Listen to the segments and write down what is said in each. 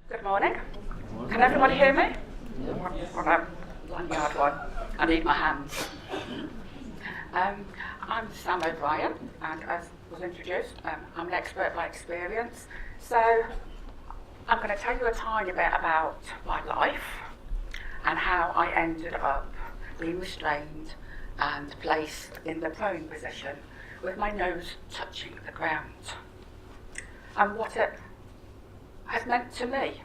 Good morning. Can everybody hear me? Lanyard one. I need my hands. I'm Sam O'Brien, and as was introduced, I'm an expert by experience. So I'm going to tell you a tiny bit about my life and how I ended up being restrained and placed in the prone position with my nose touching the ground, and what it has meant to me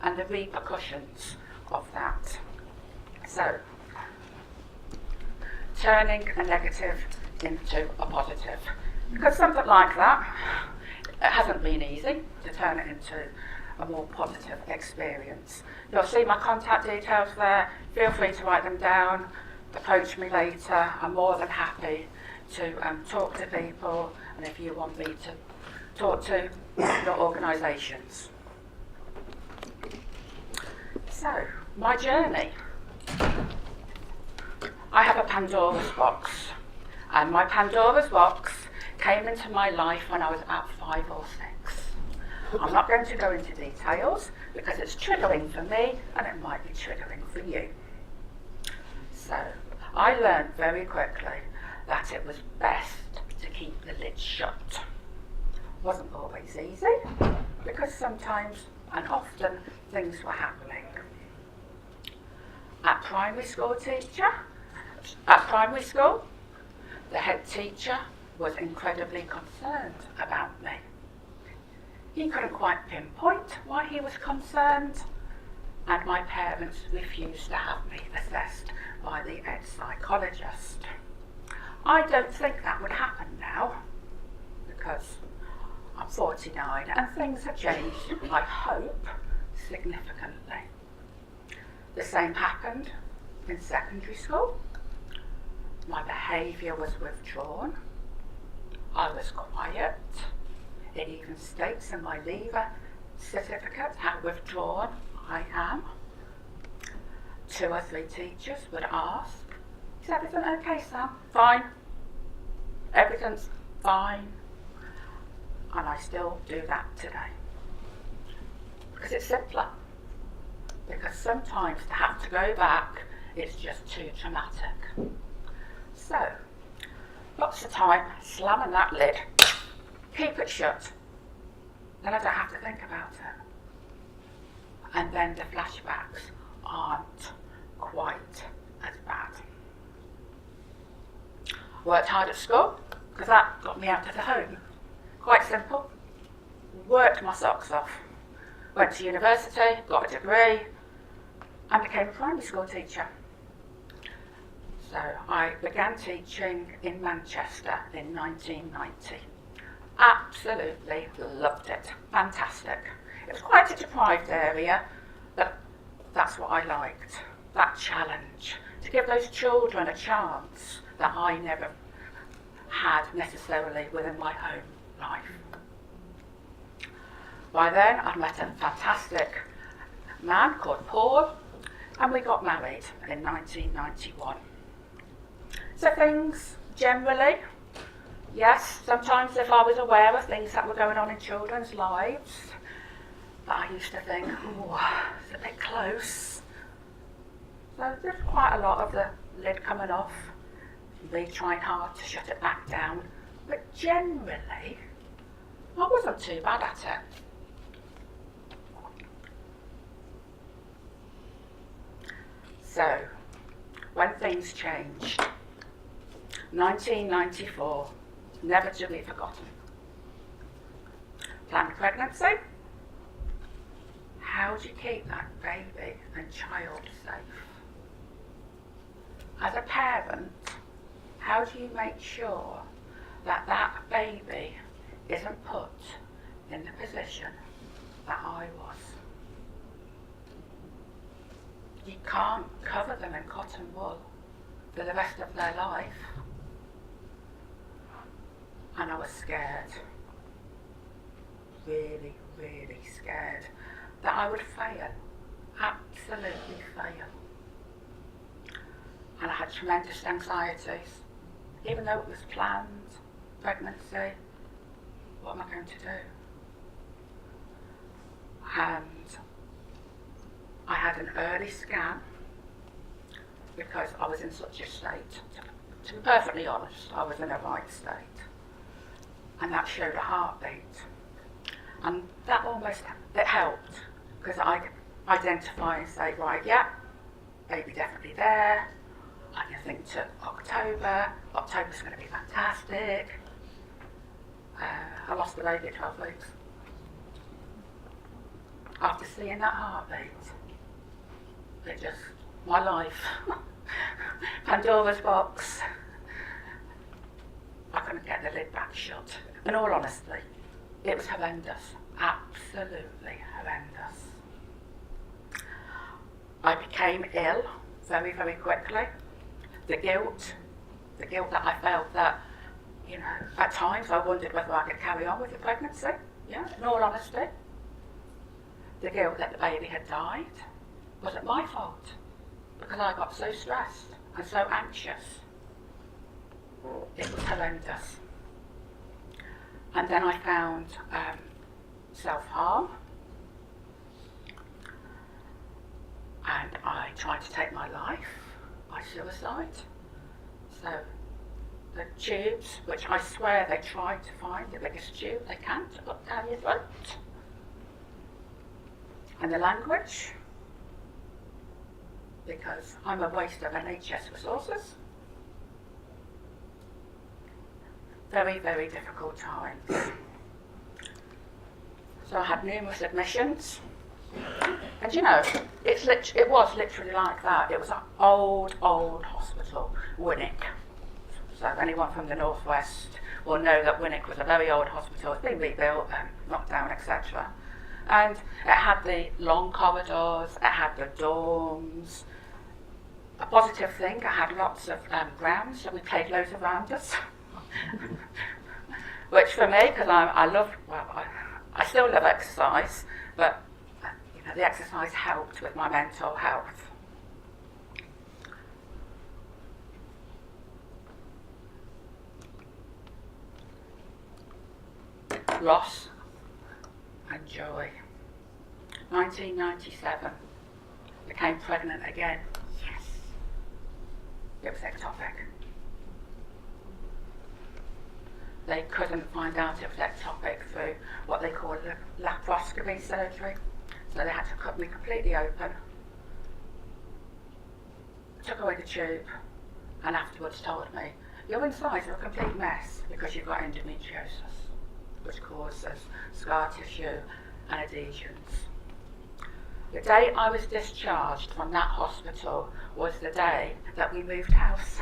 and the repercussions of that. So, turning a negative into a positive. Because something like that, it hasn't been easy to turn it into a more positive experience. You'll see my contact details there. Feel free to write them down, approach me later. I'm more than happy to talk to people, and if you want me to talk to your organisations. So, my journey. I have a Pandora's box, and my Pandora's box came into my life when I was about 5 or 6. I'm not going to go into details because it's triggering for me and it might be triggering for you. So, I learned very quickly that it was best to keep the lid shut. Wasn't always easy because sometimes and often things were happening. At primary school, the head teacher was incredibly concerned about me. He couldn't quite pinpoint why he was concerned, and my parents refused to have me assessed by the ed psychologist. I don't think that would happen now, because I'm 49 and things have changed, I hope, significantly. The same happened in secondary school. My behaviour was withdrawn. I was quiet. It even states in my leaver certificate how withdrawn I am. 2 or 3 teachers would ask, "Is everything okay, Sam?" "Fine. Everything's fine." And I still do that today. Because it's simpler. Because sometimes to have to go back, it's just too traumatic. So, lots of time slamming that lid. Keep it shut. Then I don't have to think about it. And then the flashbacks aren't quite as bad. Worked hard at school, because that got me out of the home. Quite simple. Worked my socks off. Went to university, got a degree, and became a primary school teacher. So I began teaching in Manchester in 1990. Absolutely loved it. Fantastic. It was quite a deprived area, but that's what I liked. That challenge. To give those children a chance that I never had necessarily within my own life. By then, I'd met a fantastic man called Paul, and we got married in 1991. So things, generally, yes, sometimes if I was aware of things that were going on in children's lives, but I used to think, oh, it's a bit close. So there's quite a lot of the lid coming off, me trying hard to shut it back down, but generally, I wasn't too bad at it. So, when things changed, 1994, never to be forgotten. Planned pregnancy. How do you keep that baby and child safe? As a parent, how do you make sure that that baby isn't put in the position that I was? You can't cover them in cotton wool for the rest of their life. And I was scared. Really, really scared that I would fail. Absolutely fail. And I had tremendous anxieties. Even though it was planned, pregnancy, what am I going to do? And I had an early scan because I was in such a state. To be perfectly honest, I was in a right state. And that showed a heartbeat. And that it helped, because I could identify and say, right, yeah, baby definitely there. I can think to October. October's going to be fantastic. I lost the baby at 12 weeks. After seeing that heartbeat, it just, my life, Pandora's box. I couldn't get the lid back shut. In all honesty, it was horrendous, absolutely horrendous. I became ill very, very quickly. The guilt that I felt that, you know, at times I wondered whether I could carry on with the pregnancy, yeah, in all honesty. The guilt that the baby had died wasn't my fault, because I got so stressed and so anxious. It was horrendous. And then I found self-harm, and I tried to take my life by suicide. So the tubes, which I swear they tried to find the biggest tube they can to put down your throat, and the language, because I'm a waste of NHS resources. Very, very difficult times. So I had numerous admissions, and you know, it was literally like that. It was an old hospital, Winnick. So anyone from the northwest will know that Winnick was a very old hospital. It's been rebuilt and knocked down, etc. And it had the long corridors, it had the dorms. A positive thing, it had lots of grounds, so we played loads of rounders. Which for me, because I still love exercise, but you know, the exercise helped with my mental health. Loss and joy. 1997, became pregnant again. Yes. It was ectopic. They couldn't find out it was ectopic through what they call laparoscopy surgery. So they had to cut me completely open, took away the tube, and afterwards told me, your insides are a complete mess because you've got endometriosis, which causes scar tissue and adhesions. The day I was discharged from that hospital was the day that we moved house.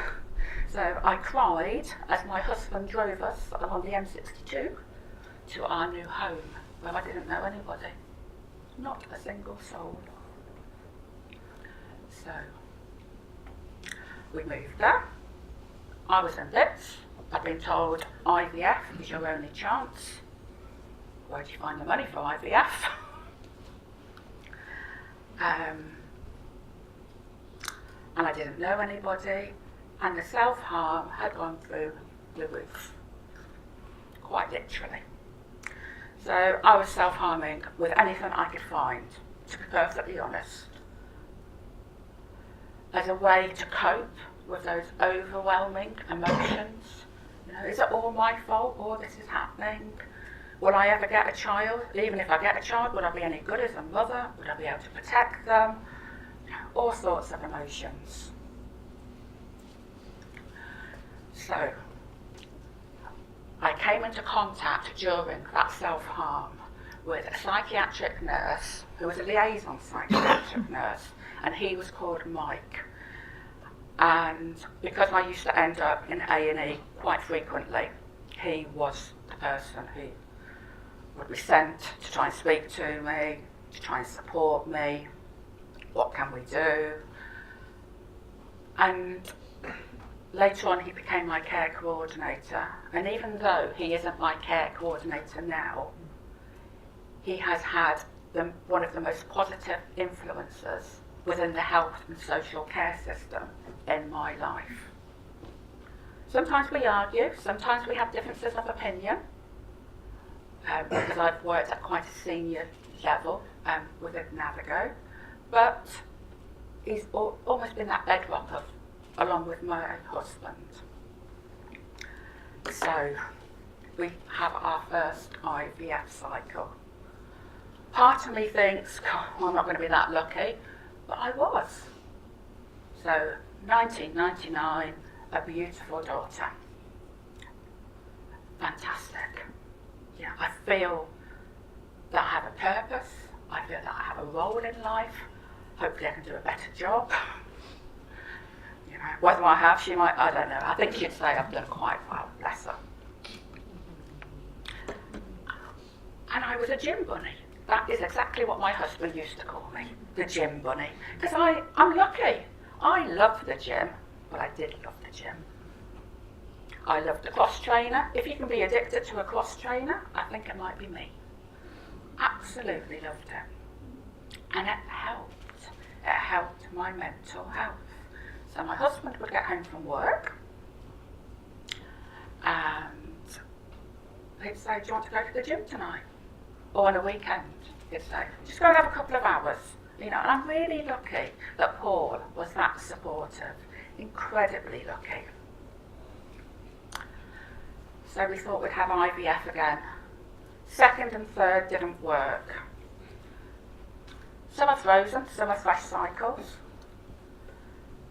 So I cried as my husband drove us along the M62 to our new home, where I didn't know anybody, not a single soul. So we moved there. I was in bits. I'd been told IVF is your only chance. Where'd you find the money for IVF? And I didn't know anybody, and the self-harm had gone through the roof, quite literally. So I was self-harming with anything I could find, to be perfectly honest, as a way to cope with those overwhelming emotions. You know, is it all my fault, all this is happening? Will I ever get a child? Even if I get a child, would I be any good as a mother? Would I be able to protect them? All sorts of emotions. So, I came into contact during that self-harm with a psychiatric nurse who was a liaison psychiatric nurse, and he was called Mike. And because I used to end up in A&E quite frequently, he was the person who would be sent to try and speak to me, to try and support me. What can we do? And later on he became my care coordinator, and even though he isn't my care coordinator now, he has had one of the most positive influences within the health and social care system in my life. Sometimes we argue, sometimes we have differences of opinion, because I've worked at quite a senior level within Navigo, but he's almost been that bedrock of, along with my husband. So we have our first IVF cycle. Part of me thinks, God, I'm not going to be that lucky, but I was. So 1999, a beautiful daughter. Fantastic. Yeah, I feel that I have a purpose. I feel that I have a role in life. Hopefully I can do a better job. You know, whether I have, she might, I don't know. I think she'd say I've done quite well, bless her. And I was a gym bunny. That is exactly what my husband used to call me, the gym bunny. Because I'm lucky. I love the gym. Well, I did love the gym. I loved the cross trainer. If you can be addicted to a cross trainer, I think it might be me. Absolutely loved it. And it helped. It helped my mental health. So my husband would get home from work and he'd say, do you want to go to the gym tonight? Or on a weekend, he'd say, just go and have a couple of hours. You know, and I'm really lucky that Paul was that supportive. Incredibly lucky. So we thought we'd have IVF again. Second and third didn't work. Some are frozen, some are fresh cycles.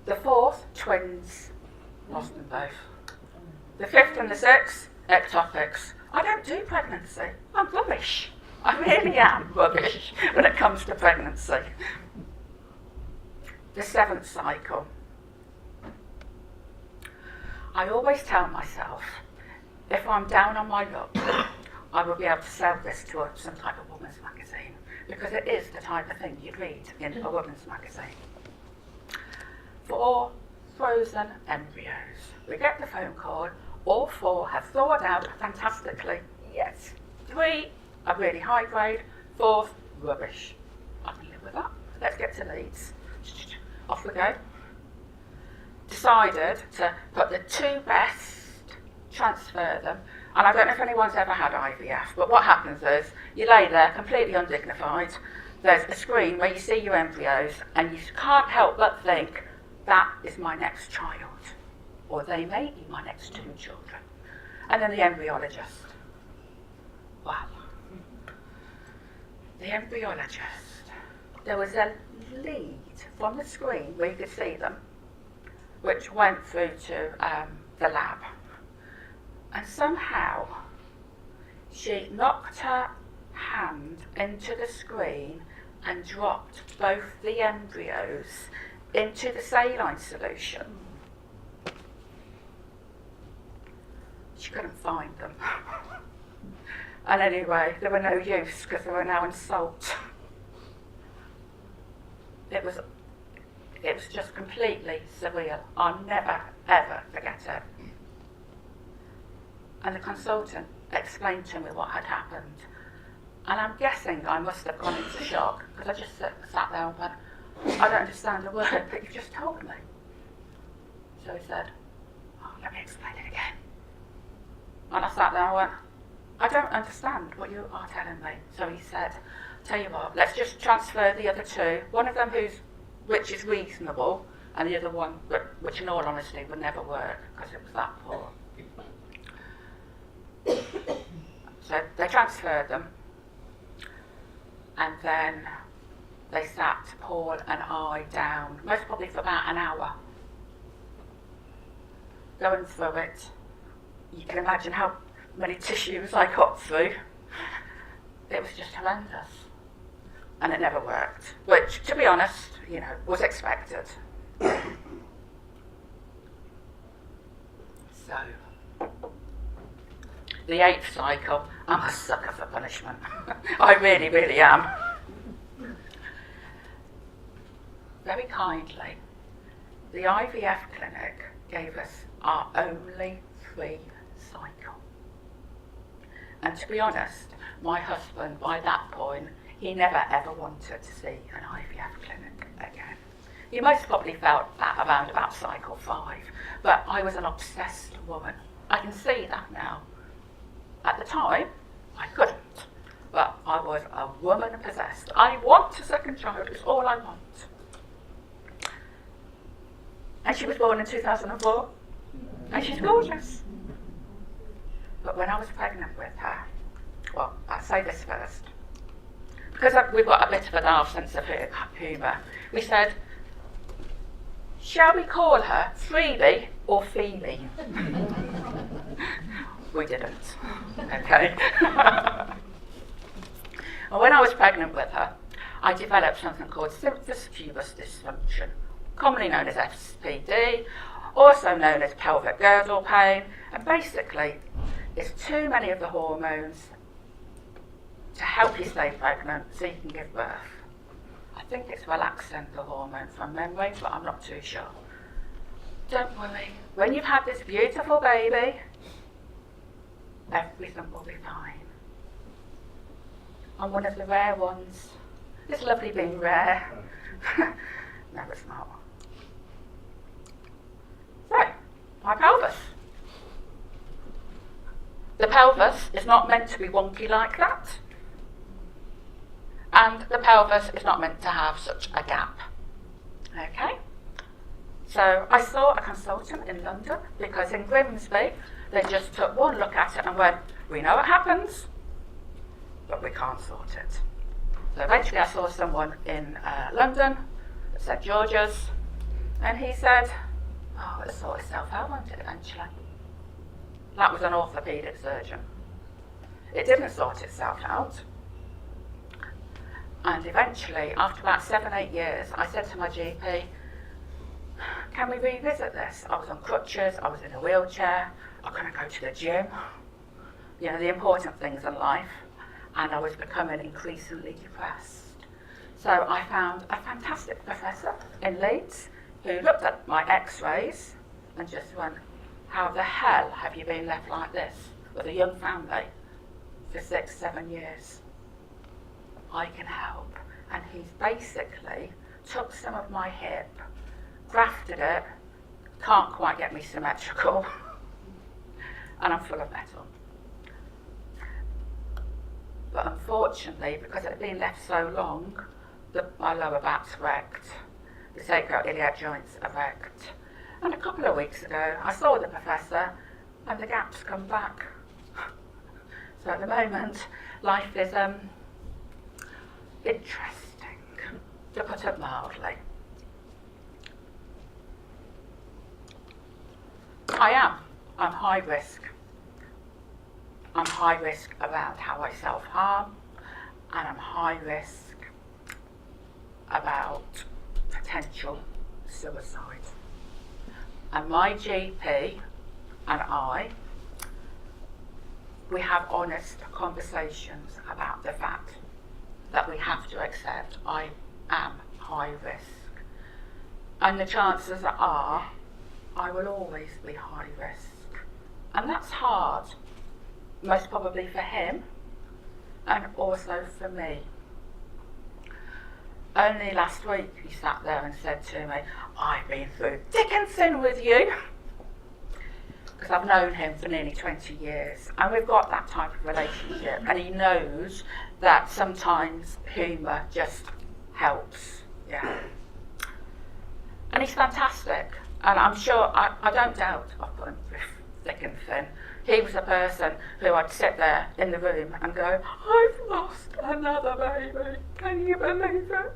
The fourth, twins, lost them both. The fifth and the sixth, ectopics. I don't do pregnancy. I'm rubbish. I really am rubbish when it comes to pregnancy. The seventh cycle. I always tell myself, if I'm down on my luck, I will be able to sell this to some type of woman's magazine, because it is the type of thing you'd read in a woman's magazine. 4 frozen embryos. We get the phone call, all 4 have thawed out fantastically. Yes. 3 are really high grade, 4th, rubbish. I can live with that. Let's get to Leeds. Off we go. Decided to put the 2 best, transfer them, and I don't know if anyone's ever had IVF, but what happens is you lay there completely undignified. There's a screen where you see your embryos and you can't help but think, that is my next child, or they may be my next 2 children. And then the embryologist. Wow. The embryologist. There was a lead from the screen where you could see them, which went through to the lab. And somehow she knocked her hand into the screen and dropped both the embryos into the saline solution. She couldn't find them. And anyway, they were no use because they were now in salt. It was just completely surreal. I'll never, ever forget it. And the consultant explained to me what had happened. And I'm guessing I must have gone into shock, because I just sat there and went, I don't understand a word that you've just told me. So he said, oh, let me explain it again. And I sat there and went, I don't understand what you are telling me. So he said, tell you what, let's just transfer the other 2. One of them which is reasonable, and the other one which in all honesty would never work, because it was that poor. So they transferred them, and then they sat Paul and I down, most probably for about an hour, going through it. You can imagine how many tissues I got through. It was just horrendous, and it never worked, which, to be honest, you know, was expected. So, the 8th cycle, I'm a sucker for punishment. I really, really am. Very kindly, the IVF clinic gave us our only free cycle. And to be honest, my husband, by that point, he never ever wanted to see an IVF clinic again. He most probably felt that around about cycle 5, but I was an obsessed woman. I can see that now. At the time, I couldn't. but I was a woman possessed. I want a second child, it's all I want. And she was born in 2004, and she's gorgeous. But when I was pregnant with her, well, I'll say this first, because we've got a bit of a daft sense of humour, we said, shall we call her Freebie or Phoebe? We didn't, okay? And when I was pregnant with her, I developed something called symphysis pubis dysfunction, commonly known as SPD, also known as pelvic girdle pain, and basically it's too many of the hormones to help you stay pregnant so you can give birth. I think it's relaxin, the hormone, from memory, but I'm not too sure. Don't worry, when you've had this beautiful baby, everything will be fine. I'm one of the rare ones. It's lovely being rare. No, it's not. So, my pelvis. The pelvis is not meant to be wonky like that. And the pelvis is not meant to have such a gap. Okay? So I saw a consultant in London because in Grimsby they just took one look at it and went, we know what happens, but we can't sort it. So eventually I saw someone in London at St George's, and he said, oh, it'll sort itself out, won't it, eventually? That was an orthopaedic surgeon. It didn't sort itself out. And eventually, after about 7-8 years, I said to my GP, can we revisit this? I was on crutches, I was in a wheelchair, I couldn't go to the gym, you know, the important things in life, and I was becoming increasingly depressed. So I found a fantastic professor in Leeds who looked at my x-rays and just went, how the hell have you been left like this with a young family for 6-7 years? I can help. And he's basically took some of my hip, grafted it, can't quite get me symmetrical, and I'm full of metal. But unfortunately, because it had been left so long, my lower back's wrecked, the sacroiliac joints are wrecked. And a couple of weeks ago, I saw the professor, and the gap's come back. So at the moment, life is interesting, to put it mildly. I'm high risk. I'm high risk around how I self-harm, and I'm high risk about potential suicide. And my GP and I, we have honest conversations about the fact that we have to accept I am high risk. And the chances are I will always be high risk. And that's hard, most probably for him and also for me. Only last week he sat there and said to me, I've been through thick and thin with you, because I've known him for nearly 20 years, and we've got that type of relationship, and he knows that sometimes humour just helps. Yeah. And he's fantastic, and I'm sure, I don't doubt I've put him through thick and thin. He was a person who I'd sit there in the room and go, I've lost another baby, can you believe it?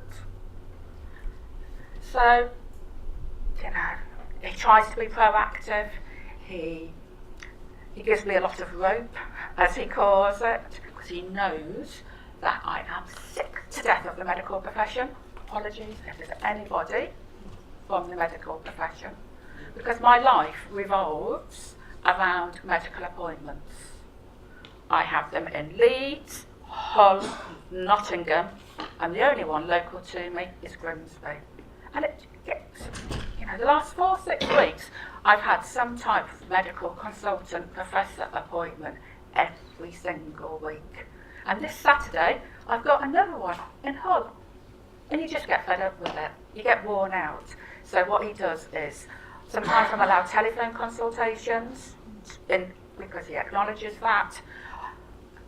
So, you know, he tries to be proactive, he gives me a lot of rope, as he calls it, because he knows that I am sick to death of the medical profession. Apologies if there's anybody from the medical profession, because my life revolves around medical appointments. I have them in Leeds, Hull, Nottingham, and the only one local to me is Grimsby. And it gets, you know, the last 4-6 weeks, I've had some type of medical consultant professor appointment every single week. And this Saturday, I've got another one in Hull. And you just get fed up with it. You get worn out. So what he does is, sometimes I'm allowed telephone consultations, because he acknowledges that.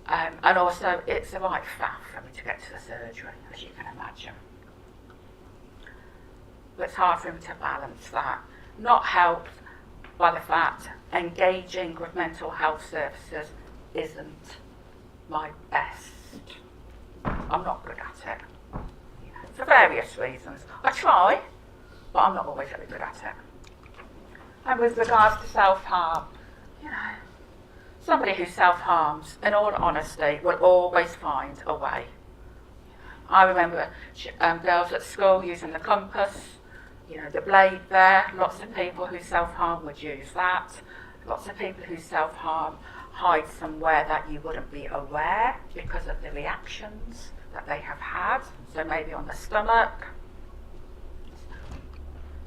And also, it's the right faff for me to get to the surgery, as you can imagine. But it's hard for him to balance that. Not helped by the fact engaging with mental health services isn't my best. I'm not good at it, for various reasons. I try, but I'm not always very good at it. And with regards to self-harm, somebody who self-harms, in all honesty, will always find a way. I remember girls at school using the compass, the blade there. Lots of people who self-harm would use that. Lots of people who self-harm hide somewhere that you wouldn't be aware because of the reactions that they have had. So maybe on the stomach.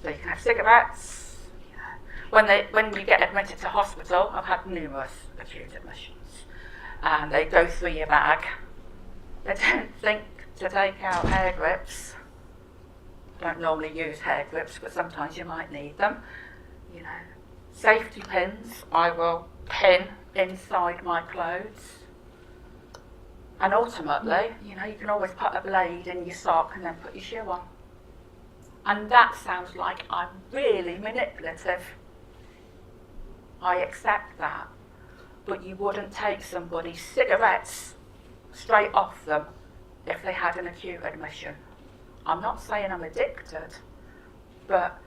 So you can have cigarettes. When you get admitted to hospital, I've had numerous acute admissions, and they go through your bag. They don't think to take out hair grips. Don't normally use hair grips, but sometimes you might need them. Safety pins I will pin inside my clothes. And ultimately, you can always put a blade in your sock and then put your shoe on. And that sounds like I'm really manipulative. I accept that. But you wouldn't take somebody's cigarettes straight off them if they had an acute admission. I'm not saying I'm addicted, but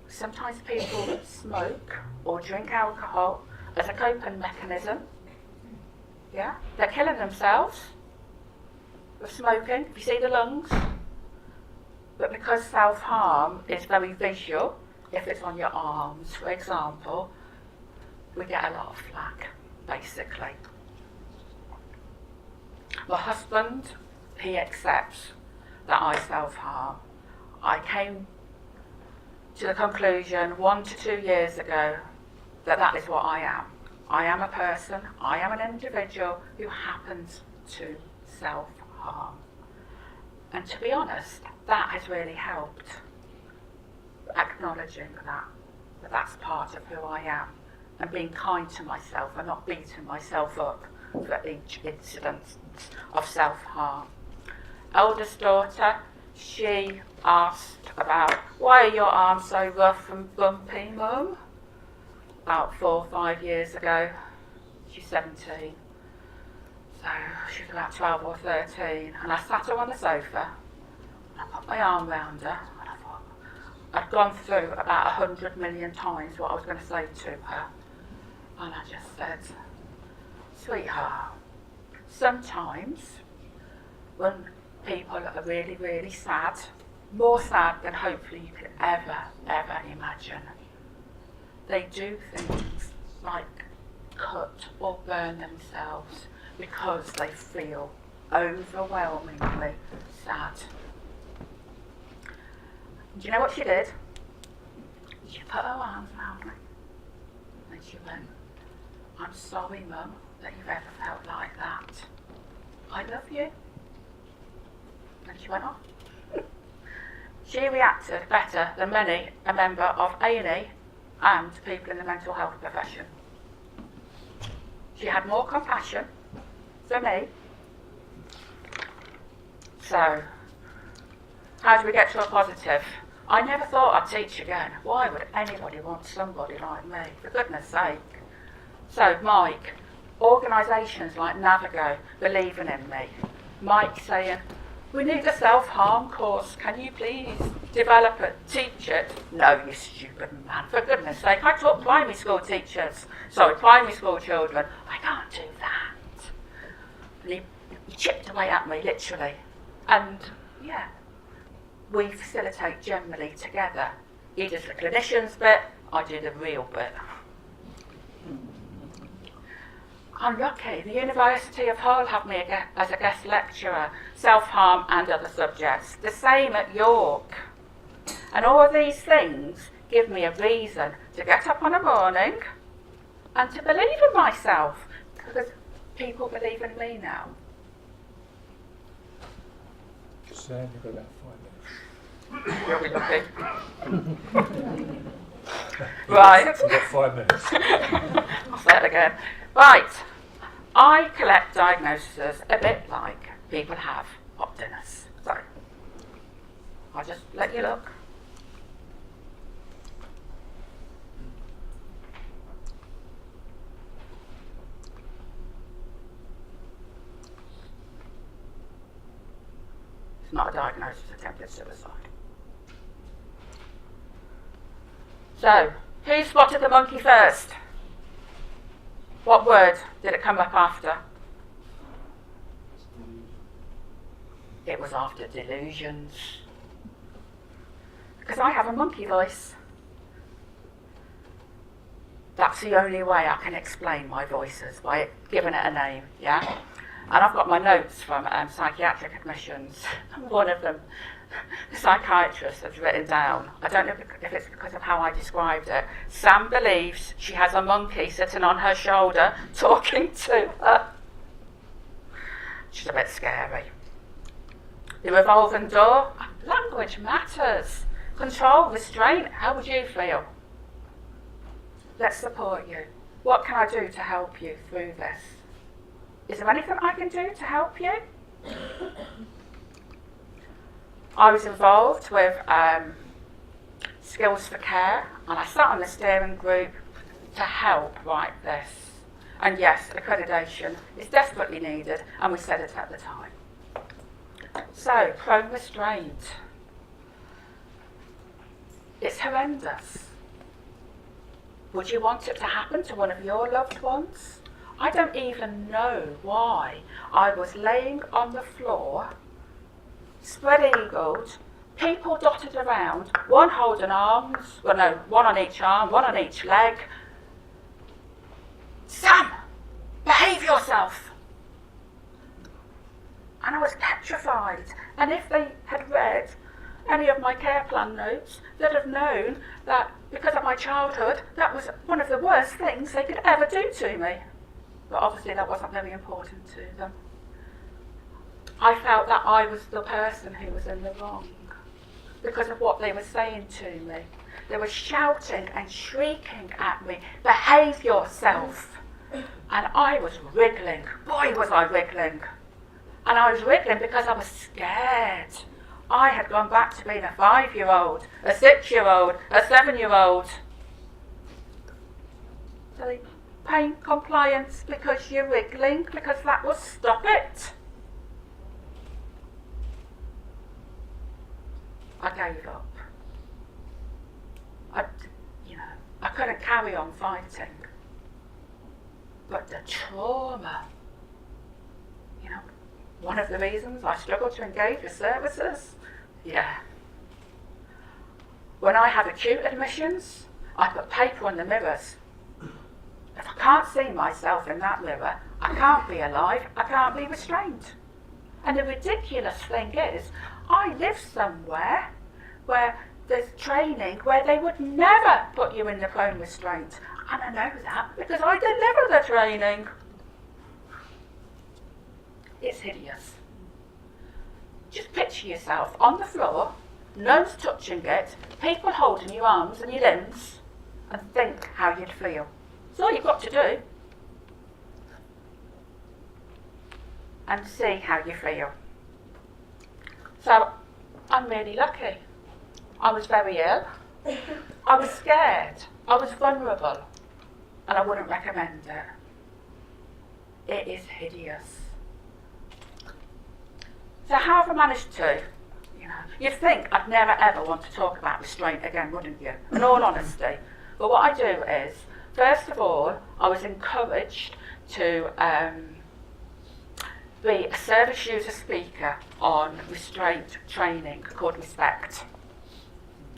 sometimes people smoke or drink alcohol as a coping mechanism. Yeah, they're killing themselves with smoking. You see the lungs? But because self-harm is very visual, if it's on your arms, for example, we get a lot of flack, basically. My husband, he accepts that I self-harm. I came to the conclusion 1 to 2 years ago that is what I am. I am a person, I am an individual who happens to self-harm. And to be honest, that has really helped, acknowledging that that's part of who I am, and being kind to myself and not beating myself up for each incident of self-harm. Eldest daughter, she asked about, why are your arms so rough and bumpy, Mum? About 4 or 5 years ago. She's 17. So she was about 12 or 13. And I sat her on the sofa, and I put my arm round her, and I thought, I'd gone through about 100 million times what I was going to say to her. And I just said, sweetheart, sometimes when people are really, really sad, more sad than hopefully you could ever imagine, they do things like cut or burn themselves because they feel overwhelmingly sad. Do you know what she did? She put her arms around me and she went, I'm sorry, Mum, that you've ever felt like that. I love you. And she went off. She reacted better than many a member of A&E and people in the mental health profession. She had more compassion for me. So, how do we get to a positive? I never thought I'd teach again. Why would anybody want somebody like me? For goodness sake. So, Mike, organisations like Navigo believing in me. Mike saying, we need a self-harm course. Can you please develop it, teach it? No, you stupid man. For goodness sake, I taught primary school children. I can't do that. And he chipped away at me, literally. And, yeah, we facilitate generally together. He does the clinician's bit, I do the real bit. I'm lucky. The University of Hull have me as a guest lecturer, self-harm and other subjects. The same at York. And all of these things give me a reason to get up on a morning and to believe in myself, because people believe in me now. Sam, you've got about 5 minutes. You'll be lucky. Right. We've got 5 minutes. I'll say it again. Right. I collect diagnoses a bit like people have hot dinners. So, I'll just let you look. It's not a diagnosis of attempted suicide. So, who spotted the monkey first? What word did it come up after? It was after delusions. Because I have a monkey voice. That's the only way I can explain my voices, by giving it a name, yeah? And I've got my notes from psychiatric admissions. One of them, the psychiatrist has written down, I don't know if it's because of how I described it, Sam believes she has a monkey sitting on her shoulder talking to her. She's a bit scary. The revolving door, language matters. Control, restraint, how would you feel? Let's support you. What can I do to help you through this? Is there anything I can do to help you? I was involved with Skills for Care, and I sat on the steering group to help write this. And yes, accreditation is desperately needed, and we said it at the time. So, prone restraint. It's horrendous. Would you want it to happen to one of your loved ones? I don't even know why I was laying on the floor, spread-eagled, people dotted around, one holding arms, well no, one on each arm, one on each leg. Sam, behave yourself! And I was petrified. And if they had read any of my care plan notes, they'd have known that because of my childhood, that was one of the worst things they could ever do to me. But obviously that wasn't very important to them. I felt that I was the person who was in the wrong because of what they were saying to me. They were shouting and shrieking at me, behave yourself. And I was wriggling. Boy, was I wriggling. And I was wriggling because I was scared. I had gone back to being a 5-year-old, a 6-year-old, a 7-year-old. So they paying compliance because you're wriggling, because that will stop it. I gave up. I couldn't carry on fighting. But the trauma, one of the reasons I struggled to engage with services, When I had acute admissions, I put paper on the mirrors. If I can't see myself in that mirror, I can't be alive, I can't be restrained. And the ridiculous thing is, I live somewhere where there's training where they would never put you in the prone restraint. And I know that because I deliver the training. It's hideous. Just picture yourself on the floor, nose touching it, people holding your arms and your limbs, and think how you'd feel. That's all you've got to do. And see how you feel. So, I'm really lucky. I was very ill. I was scared. I was vulnerable. And I wouldn't recommend it. It is hideous. So how have I managed to? You'd think I'd never ever want to talk about restraint again, wouldn't you? In all honesty. But what I do is, first of all, I was encouraged to be a service user speaker on restraint training called Respect.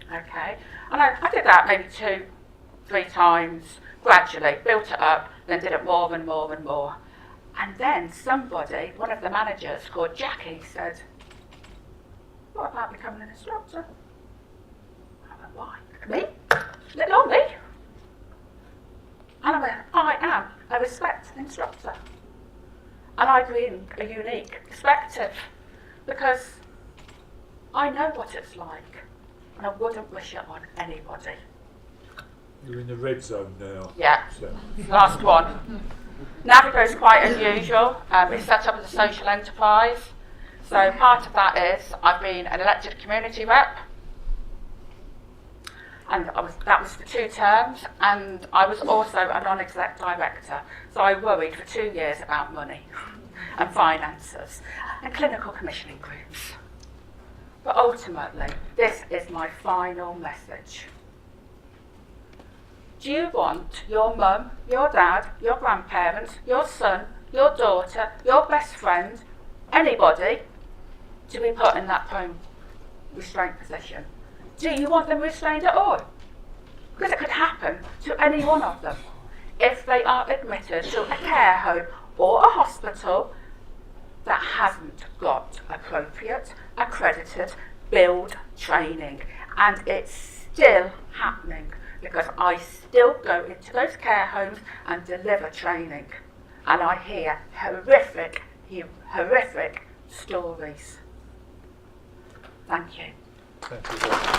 Okay? And I did that maybe 2-3 times, gradually, built it up, then did it more and more and more. And then somebody, one of the managers called Jackie, said, what about becoming an instructor? I went, why? Me? Little old me? And I went, I am a respect instructor. And I bring a unique perspective because I know what it's like and I wouldn't wish it on anybody. You're in the red zone now. Yeah, So. last one. Navigo is quite unusual. It's set up as a social enterprise. So part of that is I've been an elected community rep, and that was for 2 terms, and I was also a non-exec director. So I worried for 2 years about money and finances and clinical commissioning groups. But ultimately, this is my final message. Do you want your mum, your dad, your grandparents, your son, your daughter, your best friend, anybody to be put in that prone restraint position? Do you want them restrained at all? Because it could happen to any one of them if they are admitted to a care home or a hospital that hasn't got appropriate, accredited, billed training. And it's still happening, because I still go into those care homes and deliver training, and I hear horrific stories. Thank you. Thank you.